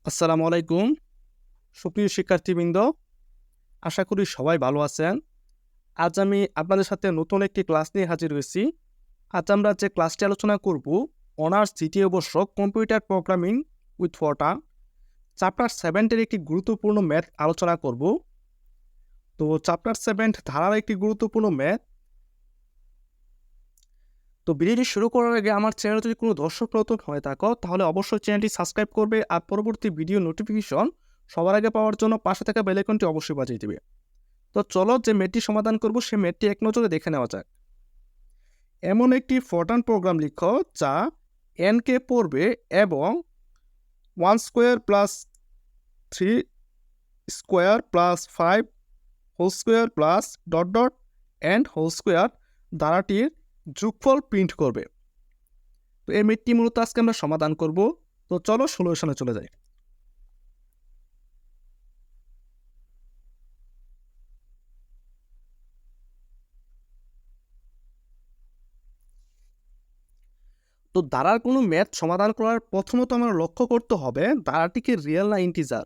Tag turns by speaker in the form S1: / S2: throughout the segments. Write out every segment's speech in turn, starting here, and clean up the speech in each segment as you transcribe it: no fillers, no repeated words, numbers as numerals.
S1: আসসালামু আলাইকুম সুপ্রিয় শিক্ষার্থীবৃন্দ, আশা করি সবাই ভালো আছেন। আজ আমি আপনাদের সাথে নতুন একটি ক্লাস নিয়ে হাজির হয়েছি। আজ আমরা যে ক্লাসটি আলোচনা করব, অনার্স দ্বিতীয় বর্ষ computer programming with Fortran chapter 7-এর একটি গুরুত্বপূর্ণ ম্যাথ আলোচনা করব। তো চ্যাপ্টার 7 ধারার একটি গুরুত্বপূর্ণ ম্যাথ। তো ভিডিওটি শুরু করার আগে আমার চ্যানেলে যদি কোনো দর্শক নতুন হয়ে থাকো তাহলে অবশ্যই চ্যানেলটি সাবস্ক্রাইব করবে আর পরবর্তী ভিডিও নোটিফিকেশন সবার আগে পাওয়ার জন্য পাশে থাকা বেল আইকনটি অবশ্যই বাজিয়ে দেবে। তো চলো যে ম্যাথটি সমাধান করব সেই ম্যাথটি এক নজরে দেখে নেওয়া যাক। এমন একটি ফরট্রান প্রোগ্রাম লিখো যা কে পড়বে এবং 1 square plus 3 square plus 5 whole square plus dot dot n whole square ধারাটির যোগফল প্রিন্ট করবে। তো এই ম্যাথটি মূলত আজকে আমরা সমাধান করব। তো চলো সলিউশনে চলে যাই। তো ধারার কোনো ম্যাথ সমাধান করার প্রথমত আমরা লক্ষ্য করতে হবে ধারাটিকে রিয়েল না ইন্টিজার।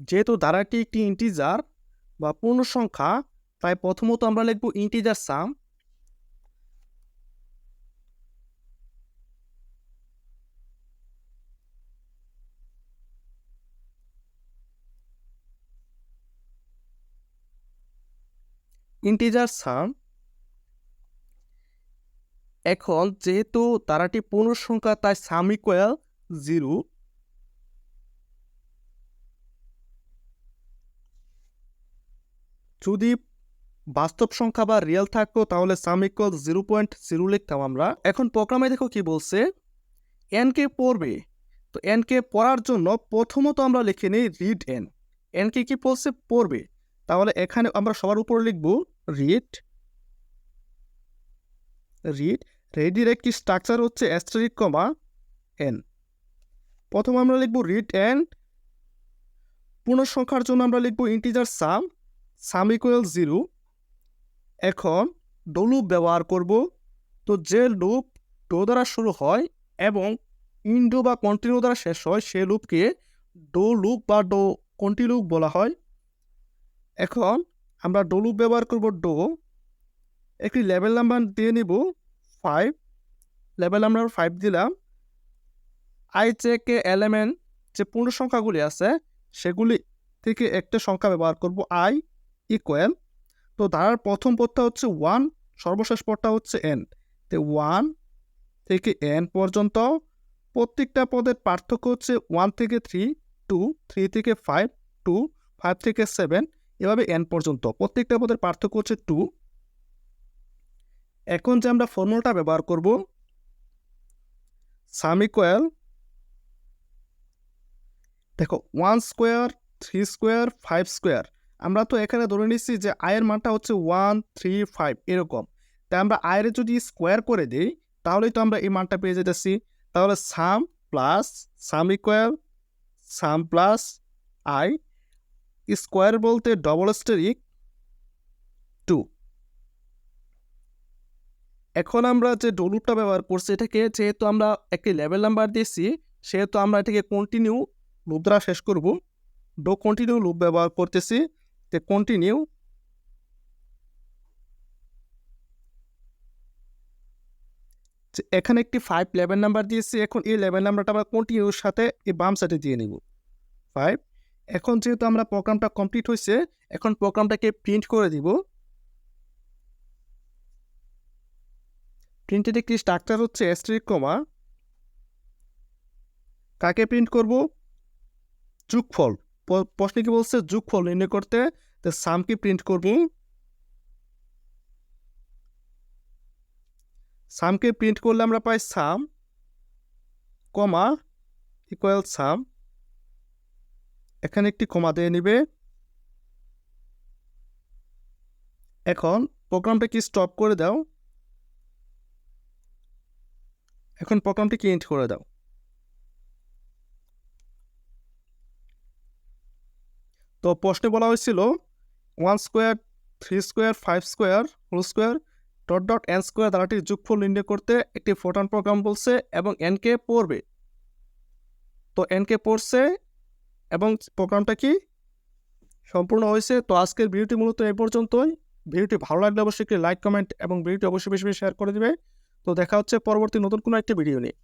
S1: যেহেতু ধারাটি একটি ইন্টিজার বা পূর্ণ সংখ্যা, তাই প্রথমত আমরা লিখব ইন্টিজার সাম। ইন্টিজার সাম। এখন যেহেতু ধারাটি পূর্ণ সংখ্যা তাই সাম ইকুয়াল 0। যদি বাস্তব সংখ্যা বা রিয়েল থাকতো তাহলে সাম ইকুয়াল 0.0 লিখতাম আমরা। এখন প্রোগ্রামে দেখো কি বলছে, কে পড়বে। তো কে পড়ার জন্য প্রথমত আমরা লিখে নিই রিড এন কে কি বলছে পড়বে, তাহলে এখানে আমরা সবার উপরে লিখব রিড। রেডির একটি স্ট্রাকচার হচ্ছে অ্যাস্টেরিক কমা এন। প্রথম আমরা লিখব রিড এন। পূর্ণ সংখ্যার জন্য আমরা লিখব ইন্টিজার সাম ইকুয়াল 0। এখন ডো লুপ ব্যবহার করব। তো যে লুপ ডো দ্বারা শুরু হয় এবং ইনডো বা কন্টিনিউ দ্বারা শেষ হয় সে লুপকে ডো লুপ বা ডো কন্টিনিউ বলা হয়। এখন আমরা ডো লুপ ব্যবহার করব। ডো একটি লেভেল নাম্বার দিয়ে নিব 5। লেভেল নাম্বার 5 দিলাম। আই চেকে এলিমেন্ট যে পূর্ণ সংখ্যাগুলি আছে সেগুলি থেকে একটা সংখ্যা ব্যবহার করব আই ইকুয়াল। তো ধারার প্রথম পদটা হচ্ছে 1, সর্বশেষ পদটা হচ্ছে n। তো 1 থেকে n পর্যন্ত প্রত্যেকটা পদের পার্থক্য হচ্ছে 1 থেকে 3, 2, 3 থেকে 5, 2, 5 থেকে 7, এভাবে n পর্যন্ত প্রত্যেকটা পদের পার্থক্য হচ্ছে 2। এখন যে আমরা ফর্মুলাটা ব্যবহার করব সাম ইকুয়াল, দেখো 1 স্কোয়ার 3 স্কোয়ার 5 স্কোয়ার। আমরা তো এখানে ধরে নিচ্ছি যে আয়ের মানটা হচ্ছে 1, 3, 5 এরকম। তাই আমরা আয়ের যদি স্কোয়ার করে দিই তাহলেই তো আমরা এই মানটা পেয়ে যেতেছি। তাহলে সাম equal some plus I square বলতে ডবল স্টেরিক 2। এখন আমরা যে ডলুপটা ব্যবহার করছি এটাকে যেহেতু আমরা একটি লেভেল নাম্বার দিয়েছি সেহেতু আমরা এটাকে কন্টিনিউ লুপ দ্বারা শেষ করব। ডো কন্টিনিউ লুপ ব্যবহার করতেছি। তে কন্টিনিউ এখানে একটি 5 লেভেল নাম্বার দিয়েছি। এখন এই লেভেল নাম্বারটা আমরা কন্টিনিউর সাথে এই বাম সাইডে দিয়ে নিব 5। এখন যেহেতু আমরা প্রোগ্রামটা কমপ্লিট হয়েছে এখন প্রোগ্রামটাকে প্রিন্ট করে দিব। প্রিন্টের একটি স্ট্রাকচার হচ্ছে অ্যাস্টেরিক কমা। কাকে প্রিন্ট করব? যোগফল। প্রশ্নে কি বলছে যোগফল নির্ণয় করতে, তো সামকে প্রিন্ট করব। সামকে প্রিন্ট করলে আমরা পাই সাম কমা ইকুয়াল সাম। এখানে একটি কমা দিয়ে নিবে। এখন প্রোগ্রামটাকে স্টপ করে দাও। এখন প্রোগ্রামটিকে এন্ড করে দাও। তো প্রশ্নে বলা হয়েছিল 1 square 3 square 5 square whole square dot dot n square ধারাটির যোগফল নির্ণয় করতে একটি ফরট্রান প্রোগ্রাম বলছে এবং এনকে পড়বে। তো এনকে পড়ছে এবং প্রোগ্রামটা কি সম্পূর্ণ হয়েছে। তো আজকের ভিডিওটি মূলত এই পর্যন্তই। ভিডিওটি ভালো লাগলে অবশ্যই একটি লাইক, কমেন্ট এবং ভিডিওটি অবশ্যই বেশি বেশি শেয়ার করে দিবে। তো দেখা হচ্ছে পরবর্তী নতুন কোনো একটি ভিডিও নিয়ে।